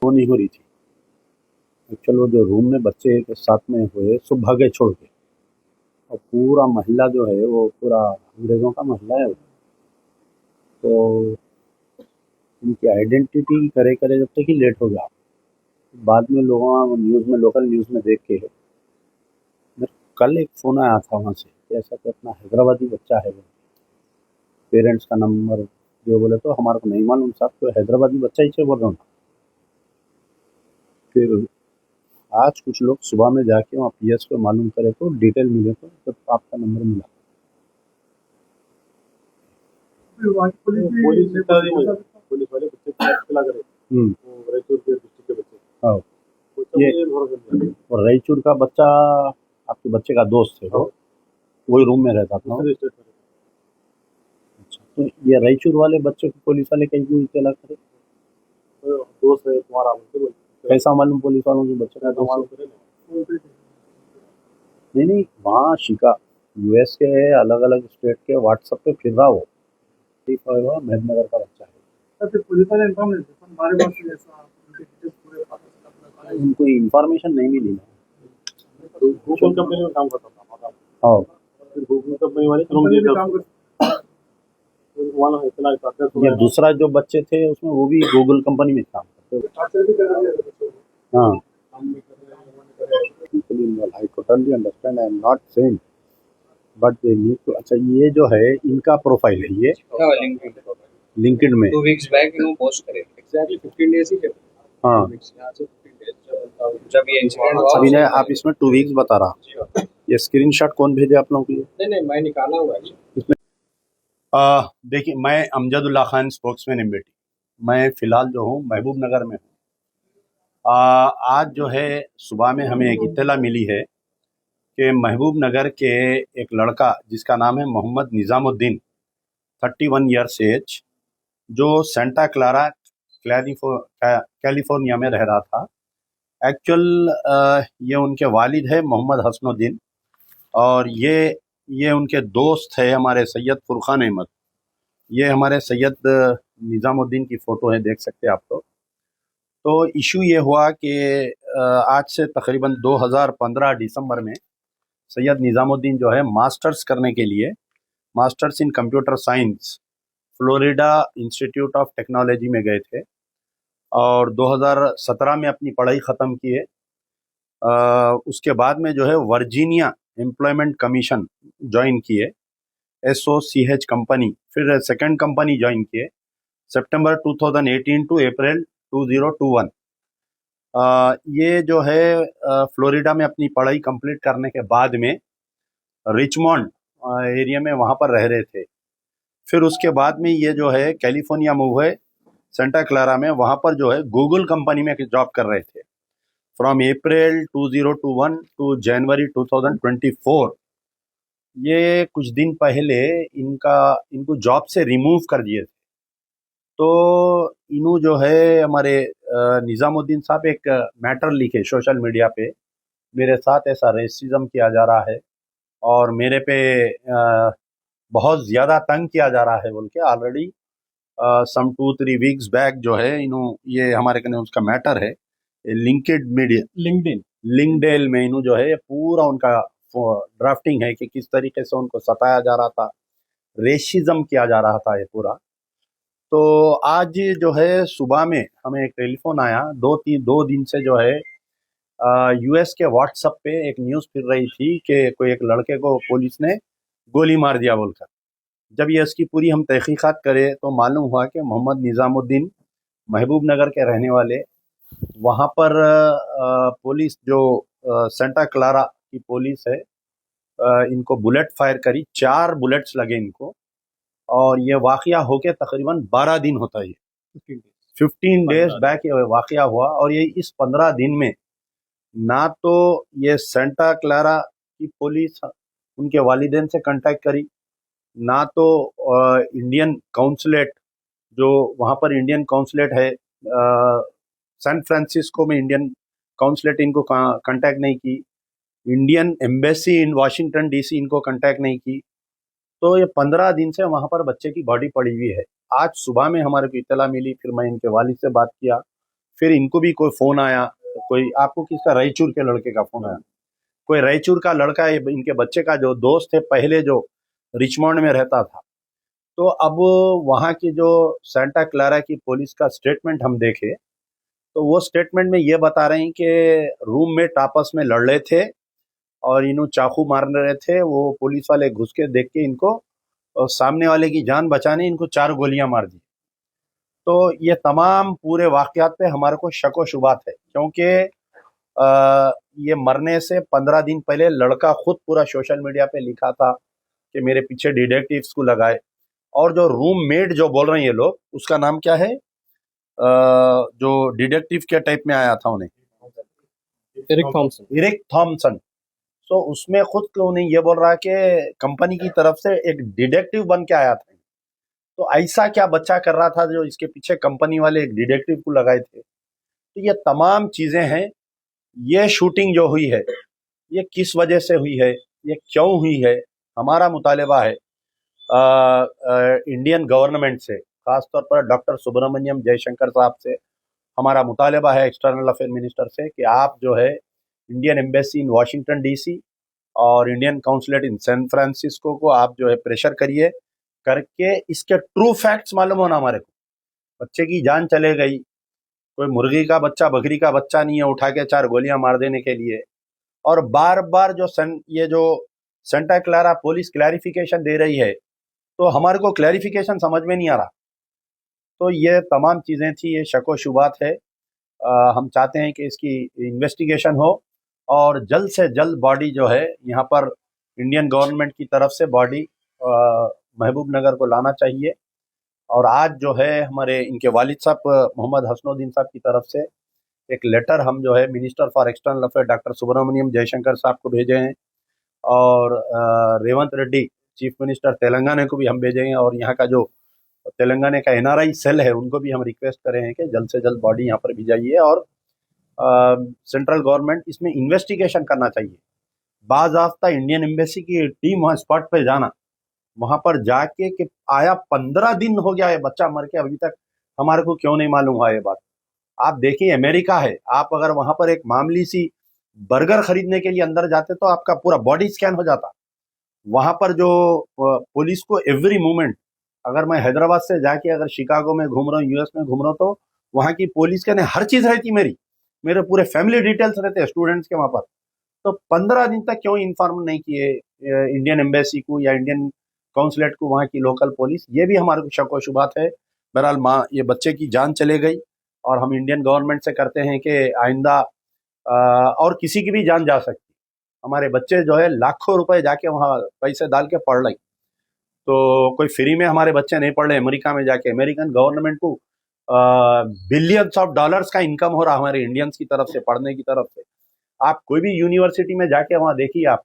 वो नहीं हो रही थी एक्चुअल। वो जो रूम में बच्चे के साथ में हुए सो भागे छोड़ के, और पूरा मोहल्ला जो है वो पूरा अंग्रेज़ों का मोहल्ला है वो। तो इनकी आइडेंटिटी करे करे जब तक ही लेट हो गया। बाद में लोगों न्यूज़ में, लोकल न्यूज़ में देख के मेरे कल एक फ़ोन आया था वहाँ से कि ऐसा तो अपना हैदराबादी बच्चा है वो। पेरेंट्स का नंबर जो बोले तो हमारे को नहीं मालूम साहब, तो हैदराबादी बच्चा ही से बोल रहा हूँ। फिर आज कुछ लोग सुबह में जाके वहाँ पीएस को मालूम करे तो डिटेल मिले तो आपका नंबर मिला। पुलिस वाले बच्चे चला करे। रायचूर के डिस्ट्रिक्ट के बच्चे। हाँ, ये और रायचूर का बच्चा आपके बच्चे का दोस्त है वो, वही रूम में रहता था। अच्छा, तो ये रायचूर वाले बच्चे को पुलिस वाले कहीं क्यों चला करे? दोस्त है तुम्हारा, कैसा मालूम पुलिस वालों के बच्चे का दोस्त? नहीं, वहाँ शिका यूएस के अलग अलग स्टेट के व्हाट्सएप पे फिर रहा वो, ठीक है, वो मेहदनगर का बच्चा है। पुलिस वाले इन्फॉर्म नहीं थे, बारे बार से ऐसा उनको इन्फॉर्मेशन नहीं मिली ना। तो गूगल कंपनी में काम करता था। हाँ, फिर गूगल कंपनी वाले ये दूसरा जो बच्चे थे उसमें वो भी गूगल कंपनी में काम करते। हाँ, I totally understand, I am not saying but they need to. अच्छा, ये जो है इनका प्रोफाइल है ये लिंक्डइन में 2 वीक्स बैक इन्होंने पोस्ट करे, एग्जैक्टली 15 डेज ही थे। हाँ, यहाँ से 15 डेज जब ये इंसिडेंट हुआ। अभी ने आप इसमें 2 वीक्स बता रहा। ये स्क्रीनशॉट कौन भेजे आप लोगों को? नहीं मैं निकाला हुआ है इसमें देखिए, मैं अमजदुल्ला खान, स्पोक्समैन एमबीटी। मैं फ़िलहाल जो हूँ महबूब नगर में हूँ। आज जो है सुबह में हमें एक इत्तला मिली है कि महबूब नगर के एक लड़का जिसका नाम है मोहम्मद निज़ामुद्दीन, 31 ईयर्स एज, जो सेंटा क्लारा कैलिफोर्निया में रह रहा था। एक्चुअल ये उनके वालिद है मोहम्मद हसनुद्दीन, और ये उनके दोस्त है हमारे सैयद फुरखान अहमद। ये हमारे सैयद निज़ामुद्दीन की फ़ोटो है, देख सकते हैं आप लोग। तो इशू ये हुआ कि आज से तकरीबन 2015 दिसंबर में सैयद निज़ामुद्दीन जो है मास्टर्स करने के लिए, masters in computer science, Florida institute of technology में गए थे, और 2017 में अपनी पढ़ाई ख़त्म की है। उसके बाद में जो है वर्जीनिया एम्प्लॉयमेंट कमीशन ज्वाइन किए, SOCH कंपनी, फिर सेकंड कंपनी ज्वाइन किए सितंबर 2018 टू अप्रैल 2021। ये जो है फ्लोरिडा में अपनी पढ़ाई कंप्लीट करने के बाद में रिचमॉन्ड एरिया में वहाँ पर रह रहे थे। फिर उसके बाद में ये जो है कैलिफोर्निया मूव हुए, सेंटा क्लारा में, वहाँ पर जो है गूगल कंपनी में जॉब कर रहे थे फ्रॉम अप्रैल 2021 टू जनवरी 2024। ये कुछ दिन पहले इनको जॉब से रिमूव कर दिए थे। तो इन्हों जो है हमारे निज़ामुद्दीन साहब एक मैटर लिखे सोशल मीडिया पे, मेरे साथ ऐसा रेसिज्म किया जा रहा है और मेरे पे बहुत ज़्यादा तंग किया जा रहा है बोल के। ऑलरेडी सम 2-3 वीक्स बैक जो है ये हमारे कने उसका मैटर है लिंक्डइन में इन्हों जो है पूरा उनका ड्राफ्टिंग है कि किस तरीके से उनको सताया जा रहा था, रेसिज्म किया जा रहा था ये पूरा। तो आज जो है सुबह में हमें एक टेलीफोन आया, 2 दिन से जो है यूएस के व्हाट्सएप पे एक न्यूज़ फिर रही थी कि कोई एक लड़के को पुलिस ने गोली मार दिया बोलकर। जब ये इसकी पूरी हम तहकीकात करें तो मालूम हुआ कि मोहम्मद निज़ामुद्दीन महबूब नगर के रहने वाले, वहाँ पर पुलिस जो सेंटा क्लारा की पुलिस है, इनको बुलेट फायर करी, 4 बुलेट्स लगे इनको, और ये वाक़या होके तकरीबन 12 दिन होता है, ये 15 डेज बैक ये वाक़या हुआ। और ये इस 15 दिन में ना तो ये सेंटा क्लारा की पुलिस उनके वालिदैन से कांटेक्ट करी, ना तो इंडियन काउंसलेट, जो वहाँ पर इंडियन काउंसलेट है सैन फ्रांसिस्को में, इंडियन काउंसलेट इनको कांटेक्ट नहीं की, Indian embassy in Washington DC इनको कांटेक्ट नहीं की। तो ये 15 दिन से वहाँ पर बच्चे की बॉडी पड़ी हुई है। आज सुबह में हमारे को इत्तला मिली, फिर मैं इनके वालिद से बात किया, फिर इनको भी कोई फ़ोन आया, कोई आपको किसका, रायचूर के लड़के का फ़ोन आया, कोई रायचूर का लड़का है, इनके बच्चे का जो दोस्त है पहले, जो रिचमंड में रहता था। तो अब वहाँ की जो सेंटा क्लारा की पुलिस का स्टेटमेंट हम देखे, तो वो स्टेटमेंट में ये बता रहे हैं कि रूममेट आपस में लड़ रहे थे और इन्हों चाकू मार रहे थे। वो पुलिस वाले घुस के देख के इनको, और सामने वाले की जान बचाने इनको 4 गोलियां मार दी। तो ये तमाम पूरे वाक़यात पे हमारे को शक व शुबात है, क्योंकि ये मरने से 15 दिन पहले लड़का खुद पूरा सोशल मीडिया पे लिखा था कि मेरे पीछे डिटेक्टिव्स को लगाए। और जो रूममेट जो बोल रहे हैं ये लोग, उसका नाम क्या है, जो डिटेक्टिव के टाइप में आया था उन्हें, इरिक थॉमसन। तो उसमें खुद क्यों नहीं ये बोल रहा कि कंपनी की तरफ से एक डिटेक्टिव बन के आया था। तो ऐसा क्या बच्चा कर रहा था जो इसके पीछे कंपनी वाले एक डिटेक्टिव को लगाए थे। तो ये तमाम चीज़ें हैं। ये शूटिंग जो हुई है ये किस वजह से हुई है, ये क्यों हुई है, हमारा मुतालबा है इंडियन गवर्नमेंट से, ख़ासतौर पर डॉक्टर सुब्रमण्यम जयशंकर साहब से हमारा मुतालबा है, एक्सटर्नल अफेयर मिनिस्टर से, कि आप जो है Indian embassy in Washington DC और Indian consulate in San Francisco को आप जो है प्रेशर करिए, करके इसके ट्रू फैक्ट्स मालूम होना हमारे को। बच्चे की जान चले गई, कोई मुर्गी का बच्चा बकरी का बच्चा नहीं है उठा के 4 गोलियां मार देने के लिए। और बार बार ये जो सेंटा क्लारा पुलिस क्लैरिफिकेशन दे रही है, तो हमारे को क्लैरिफिकेशन समझ में नहीं आ रहा। तो ये तमाम चीज़ें थी, ये शक व शुबात है। हम चाहते हैं कि इसकी इन्वेस्टिगेशन हो और जल्द से जल्द बॉडी जो है यहाँ पर इंडियन गवर्नमेंट की तरफ से बॉडी महबूब नगर को लाना चाहिए। और आज जो है हमारे इनके वालिद साहब मोहम्मद हसनुद्दीन साहब की तरफ से एक लेटर हम जो है minister for external affair doctor Subrahmanyam Jaishankar साहब को भेजे हैं, और रेवंत रेड्डी चीफ मिनिस्टर तेलंगाना को भी हम भेजे हैं, और यहाँ का जो तेलंगाना का एनआरआई सेल है उनको भी हम रिक्वेस्ट करे हैं कि जल्द से जल्द बॉडी यहाँ पर भिजाइए। और सेंट्रल गवर्नमेंट इसमें इन्वेस्टिगेशन करना चाहिए। बाज़ाफ्ता इंडियन एम्बेसी की टीम वहाँ स्पॉट पे जाना, वहाँ पर जाके कि आया 15 दिन हो गया है बच्चा मर के, अभी तक हमारे को क्यों नहीं मालूम हुआ ये बात। आप देखिए अमेरिका है, आप अगर वहाँ पर एक मामूली सी बर्गर खरीदने के लिए अंदर जाते तो आपका पूरा बॉडी स्कैन हो जाता। वहाँ पर जो पुलिस को एवरी मोमेंट, अगर मैं हैदराबाद से जाके अगर शिकागो में घूम रहा हूँ, यूएस में घूम रहा हूँ, तो वहाँ की पुलिस के ने हर चीज़ रहती, मेरे पूरे फैमिली डिटेल्स रहते हैं स्टूडेंट्स के वहाँ पर। तो 15 दिन तक क्यों इन्फॉर्म नहीं किए इंडियन एम्बेसी को या इंडियन काउंसलेट को, वहाँ की लोकल पुलिस, ये भी हमारे को शक व शुबात है। बहरहाल माँ, ये बच्चे की जान चले गई और हम इंडियन गवर्नमेंट से करते हैं कि आइंदा और किसी की भी जान जा सकती। हमारे बच्चे जो है लाखों रुपए जाके वहाँ पैसे डाल के पढ़ रहे, तो कोई फ्री में हमारे बच्चे नहीं पढ़ रहे। अमेरिका में जाके अमेरिकन गवर्नमेंट को बिलियंस ऑफ डॉलर्स का इनकम हो रहा हमारे इंडियंस की तरफ से, पढ़ने की तरफ से। आप कोई भी यूनिवर्सिटी में जाके वहाँ देखिए, आप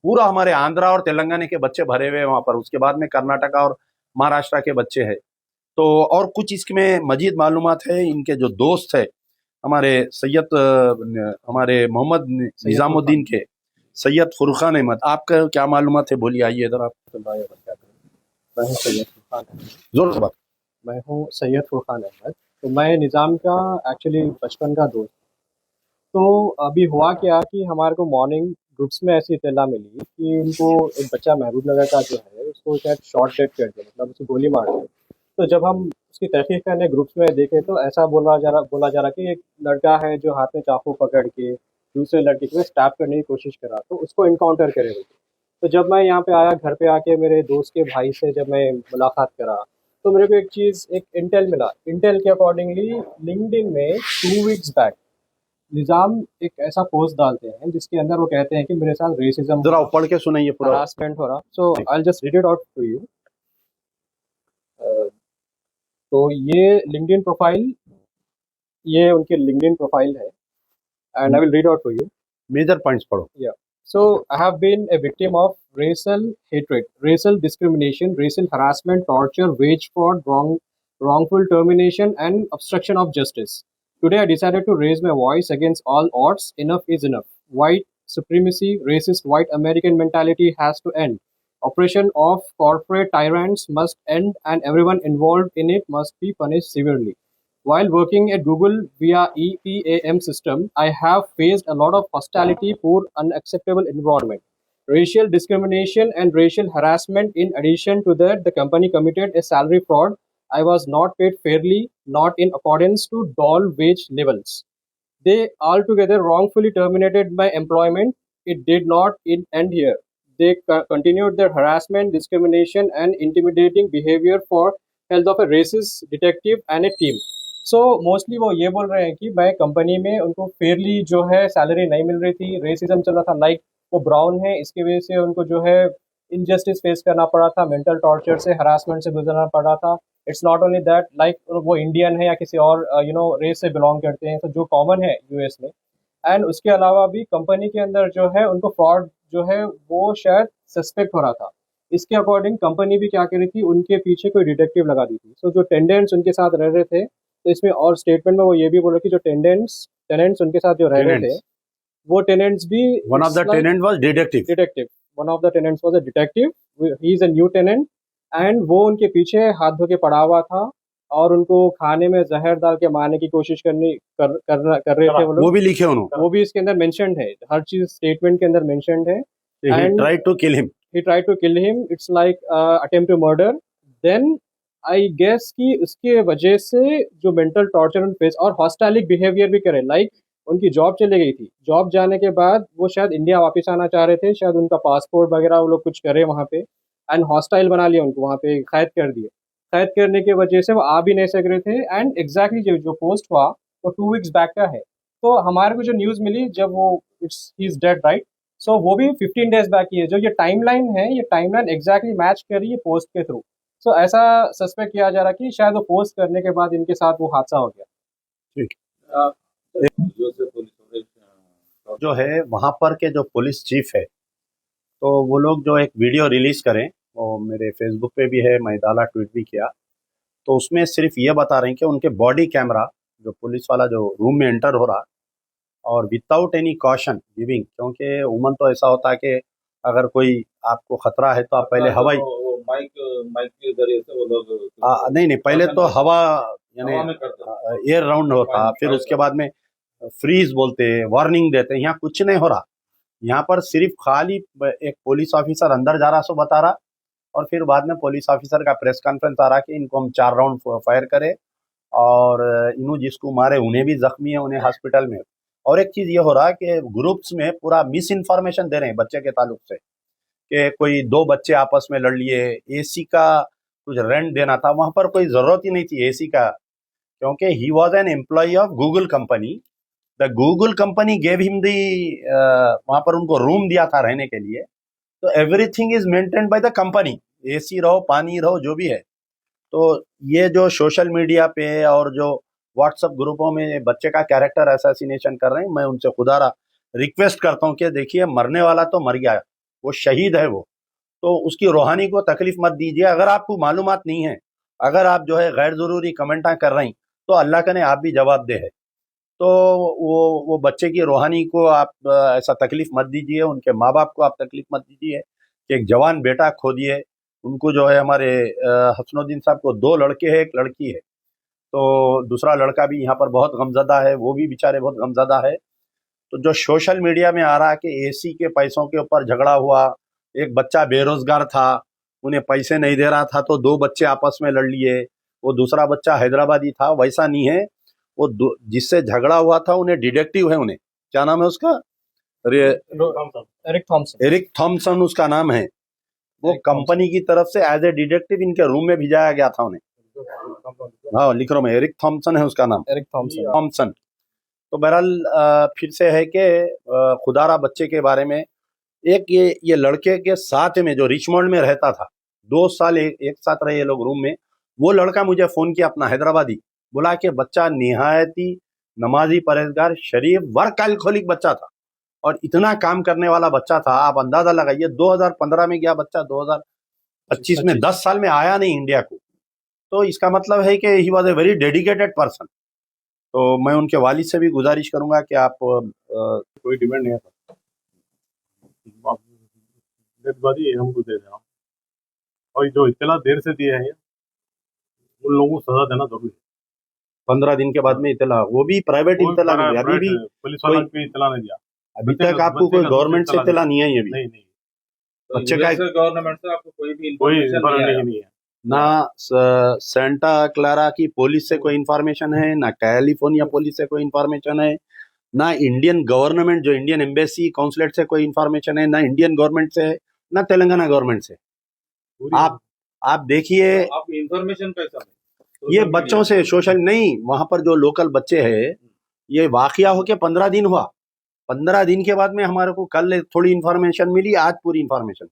पूरा हमारे आंध्रा और तेलंगाना के बच्चे भरे हुए हैं वहाँ पर, उसके बाद में कर्नाटका और महाराष्ट्र के बच्चे हैं। तो और कुछ इसमें मजीद मालूमात है, इनके जो दोस्त है हमारे हमारे मोहम्मद निजामुद्दीन के सैयद फुरखान अहमद, आपका क्या मालूमात है, बोलिए, आइए इधर आप। मैं हूँ सैयद फुरखान अहमद। जोर से बात। मैं हूँ सैयद फुरखान अहमद। तो मैं निज़ाम का एक्चुअली बचपन का दोस्त। तो अभी हुआ क्या कि हमारे को मॉर्निंग ग्रुप्स में ऐसी इत्तला मिली कि उनको एक बच्चा महबूब नगर का जो है उसको शायद शॉर्ट डेड कर दिया, मतलब उसको गोली मार दी। तो जब हम उसकी तहकीक करने ग्रुप्स में देखे तो ऐसा बोला जा रहा कि एक लड़का है जो हाथ में चाकू पकड़ के दूसरे लड़के को स्टैप करने की कोशिश करा, तो उसको इनकाउंटर करे हुए। तो जब मैं यहाँ पे आया, घर पे आके मेरे दोस्त के भाई से जब मैं मुलाकात करा, तो मेरे को एक इंटेल मिला। इंटेल के अकॉर्डिंगली लिंक्डइन में 2 वीक्स बैक निज़ाम एक ऐसा पोस्ट डालते हैं जिसके अंदर वो कहते हैं कि मेरे साथ रेसिज्म, जरा पढ़ के सुनाइए पूरा। हरासमेंट हो रहा। So I will just read it out to you. तो ये लिंक्डइन प्रोफाइल, ये उनकी लिंक्डइन प्रोफाइल है, and I will read out to you. Major points पढ़ो. Yeah. So I have been a victim of racial hatred, racial discrimination, racial harassment, torture, wage fraud, wrongful termination, and obstruction of justice. Today I decided to raise my voice against all odds. Enough is enough. White supremacy, racist white American mentality has to end. Oppression of corporate tyrants must end, and everyone involved in it must be punished severely. While working at Google via EPAM system, I have faced a lot of hostility, poor, unacceptable environment, racial discrimination, and racial harassment. In addition to that, the company committed a salary fraud. I was not paid fairly, not in accordance to DOL wage levels. They altogether wrongfully terminated my employment. It did not end here. They continued their harassment, discrimination, and intimidating behavior for health of a racist detective and a team. So mostly वो ये बोल रहे हैं कि भाई company में उनको Fairlie जो है सैलरी नहीं मिल रही थी, रेसिज्म चल रहा था, लाइक वो ब्राउन है इसकी वजह से उनको जो है इनजस्टिस फेस करना पड़ा था, मेंटल टॉर्चर से, हरासमेंट से गुजरना पड़ा था. It's not only that, like वो इंडियन है या किसी और रेस से बिलोंग करते हैं, तो जो कॉमन है यूएस में. एंड उसके अलावा भी कंपनी के अंदर जो है उनको फ्रॉड जो है वो शायद सस्पेक्ट हो रहा था. इसके अकॉर्डिंग कंपनी भी क्या कर रही थी, उनके पीछे कोई डिटेक्टिव लगा दी थी. सो जो टेंडेंट्स उनके साथ रह रहे थे, तो इसमें और स्टेटमेंट में वो ये भी बोल रहे कि जो टेनेंट्स उनके साथ जो रह रहे थे, वो टेनेंट्स भी, one of the tenant was detective. One of the tenants was a detective. He is a new tenant, and वो उनके पीछे हाथ धो के पड़ा हुआ था, और उनको खाने में जहर डाल के मारने की कोशिश कर रहे थे वो लोग. वो भी लिखे उन्होंने. वो भी इसके अंदर मेंशन्ड है, हर चीज स्टेटमेंट के अंदर मेंशन्ड है. He tried to kill him. He tried to kill him. It's like attempt to murder. Then I guess कि उसके वजह से जो मेंटल टॉर्चर उन फेस और हॉस्टाइलिक बिहेवियर भी करे, लाइक उनकी जॉब चली गई थी, जॉब जाने के बाद वो शायद इंडिया वापस आना चाह रहे थे, शायद उनका पासपोर्ट वगैरह वो लोग कुछ करे वहाँ पे, एंड हॉस्टाइल बना लिया उनको, वहाँ पे कैद कर दिए. कैद करने की वजह से वो आ भी नहीं सक रहे थे. एंड एग्जैक्टली जो पोस्ट हुआ वो 2 वीक्स बैक का है. तो हमारे को जो न्यूज़ मिली जब वो ही इज डेड, राइट. सो वो भी 15 डेज बैक की है. जो ये टाइमलाइन है, ये टाइमलाइन एग्जैक्टली मैच कर रही है पोस्ट के थ्रू. सो ऐसा सस्पेक्ट किया जा रहा कि शायद वो पोस्ट करने के बाद इनके साथ वो हादसा हो गया. ठीक. जो है वहाँ पर के जो पुलिस चीफ है, तो वो लोग जो एक वीडियो रिलीज करें, वो मेरे फेसबुक पे भी है, मैं डाला, ट्वीट भी किया, तो उसमें सिर्फ ये बता रहे हैं कि उनके बॉडी कैमरा, जो पुलिस वाला जो रूम में एंटर हो रहा, और विदाउट एनी कॉशन गिविंग, क्योंकि उमन तो ऐसा होता है कि अगर कोई आपको खतरा है तो आप पहले हवाई माइक के जरिए से वो लोग नहीं पहले तो हवा यानी एयर राउंड होता, फिर उसके बाद में फ्रीज बोलते, वार्निंग देते. यहाँ कुछ नहीं हो रहा. यहाँ पर सिर्फ खाली एक पुलिस ऑफिसर अंदर जा रहा सो बता रहा, और फिर बाद में पुलिस ऑफिसर का प्रेस कॉन्फ्रेंस आ रहा कि इनको हम 4 राउंड फायर करें, और इन्हों जिसको मारे उन्हें भी जख्मी है, उन्हें हॉस्पिटल में. और एक चीज ये हो रहा है कि ग्रुप्स में पूरा मिस इन्फॉर्मेशन दे रहे हैं बच्चे के ताल्लुक से, कि कोई 2 बच्चे आपस में लड़ लिए, एसी का कुछ रेंट देना था, वहां पर कोई जरूरत ही नहीं थी एसी का, क्योंकि he was an employ of Google company. The Google company gave him the, वहां पर उनको रूम दिया था रहने के लिए. तो everything is maintained by the company, AC रहो, पानी रहो, जो भी है. तो ये जो सोशल मीडिया पे और जो व्हाट्सएप ग्रुपों में बच्चे का कैरेक्टर असैसिनेशन कर रहे हैं, मैं उनसे खुदारा रिक्वेस्ट करता हूँ कि देखिए, मरने वाला तो मर गया, वो शहीद है, वो तो उसकी रूहानी को तकलीफ मत दीजिए. अगर आपको मालूमात नहीं है, अगर आप जो है गैर ज़रूरी कमेंटा कर रही, तो अल्लाह करे आप भी जवाब दे है. तो वो बच्चे की रूहानी को आप ऐसा तकलीफ मत दीजिए, उनके माँ बाप को आप तकलीफ मत दीजिए कि एक जवान बेटा खो दिए. उनको जो है हमारे हसनुद्दीन साहब को 2 लड़के हैं, एक लड़की है, तो दूसरा लड़का भी यहाँ पर बहुत गमज़दा है, वो भी बेचारे बहुत गमज़दा है. तो जो सोशल मीडिया में आ रहा है कि एसी के पैसों के ऊपर झगड़ा हुआ, एक बच्चा बेरोजगार था, उन्हें पैसे नहीं दे रहा था, तो 2 बच्चे आपस में लड़ लिए, वो दूसरा बच्चा हैदराबादी था. वैसा नहीं है, वो जिससे झगड़ा हुआ था उन्हें डिटेक्टिव है, उन्हें क्या नाम है उसका, एरिक थॉमसन उसका नाम है. वो कंपनी की तरफ से एज ए डिटेक्टिव इनके रूम में भिजाया गया था उन्हें. हाँ, लिख रहा हूँ मैं, एरिक थॉमसन है उसका नाम, एरिक थॉमसन. तो बहरहाल फिर से है कि खुदारा बच्चे के बारे में, एक ये लड़के के साथ में जो रिचमंड में रहता था, 2 साल एक साथ रहे ये लोग रूम में, वो लड़का मुझे फ़ोन किया अपना हैदराबादी, बोला कि बच्चा निहायती नमाजी, परहेजगार, शरीफ, वर्क एल्कोहलिक बच्चा था और इतना काम करने वाला बच्चा था, आप अंदाज़ा लगाइए। 2015 में गया बच्चा, 2025 में 10 साल में आया नहीं इंडिया को। तो इसका मतलब है कि he was a very dedicated person. तो मैं उनके वालिद से भी गुजारिश करूंगा कि आप कोई डिमांड नहीं है, डेड बॉडी हमको दे देना, और जो इत्तला देर से दिए हैं उन लोगों को सजा देना जरूरी है। 15 दिन के बाद में इतला, वो भी प्राइवेट इतला नहीं, अभी भी पुलिस वाला भी इत्तला नहीं दिया, अभी तक आपको कोई गवर्नमेंट से इतला नहीं है। ये भी नहीं नहीं, तो बच्चे का गवर्नमेंट से आपको कोई भी कोई इंफॉर्मेशन नहीं है। ना सेंटा क्लारा की पुलिस से कोई इंफॉर्मेशन है, ना कैलिफोर्निया पुलिस से कोई इंफॉर्मेशन है, ना इंडियन गवर्नमेंट जो इंडियन एम्बेसी कॉन्सुलेट से कोई इंफॉर्मेशन है, ना इंडियन गवर्नमेंट से है, ना तेलंगाना गवर्नमेंट से। आप देखिए, आपको इंफॉर्मेशन कैसा ये बच्चों से सोशल नहीं, वहां पर जो लोकल बच्चे हैं, ये वाकया होके 15 दिन हुआ। 15 दिन के बाद में हमारे को कल थोड़ी इन्फॉर्मेशन मिली, आज पूरी इन्फॉर्मेशन।